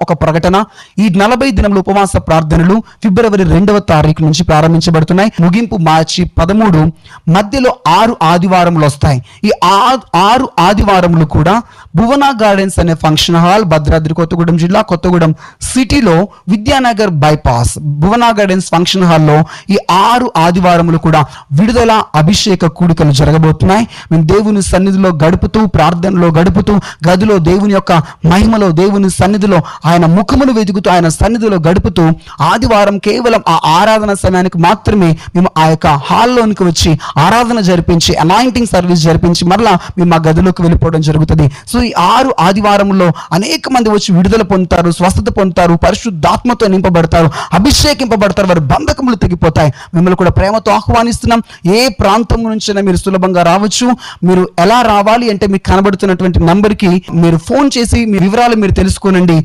ఒక ప్రకటన. ఈ 40 దినముల ఉపవాస ప్రార్థనలు ఫిబ్రవరి 2వ తారీఖు నుంచి ప్రారంభించబడుతున్నాయి. ముగింపు మార్చి 13. మధ్యలో 6 ఆదివారములు వస్తాయి. ఈ 6 ఆదివారములు కూడా భువన గార్డెన్స్ అనే ఫంక్షన్ హాల్, భద్రాద్రి కొత్తగూడెం జిల్లా, కొత్తగూడెం సిటీలో విద్యానగర్ బైపాస్ భువన గార్డెన్స్ ఫంక్షన్ హాల్లో ఈ 6 ఆదివారములు కూడా విడుదల అభిషేక కూడికలు జరగబోతున్నాయి. మేము దేవుని సన్నిధిలో గడుపుతూ, ప్రార్థనలో గడుపుతూ, గదిలో దేవుని యొక్క మహిమలో, దేవుని సన్నిధిలో ఆయన ముఖమును వెతుకుతూ, ఆయన సన్నిధిలో గడుపుతూ, ఆదివారం కేవలం ఆ ఆరాధన సమయానికి మాత్రమే మేము ఆ యొక్క హాల్లోనికి వచ్చి ఆరాధన జరిపించి, అనాయింటింగ్ సర్వీస్ జరిపించి మరలా మేము ఆ గదిలోకి వెళ్ళిపోవడం జరుగుతుంది. సో ఈ 6 ఆదివారంలో అనేక మంది వచ్చి విడుదల పొందుతారు, స్వస్థత పొందుతారు, పరిశుద్ధాత్మతో నింపబడతారు, అభిషేకింపబడతారు, వారి బంధకములు తెగిపోతాయి. మిమ్మల్ని కూడా ప్రేమతో ఆహ్వానిస్తున్నాం. ఏ ప్రాంతం నుంచైనా మీరు సులభంగా రావచ్చు. మీరు ఎలా రావాలి అంటే మీకు కనబడుతున్నటువంటి నంబర్కి మీరు ఫోన్ చేసి మీ వివరాలు మీరు తెలుసుకోనండి.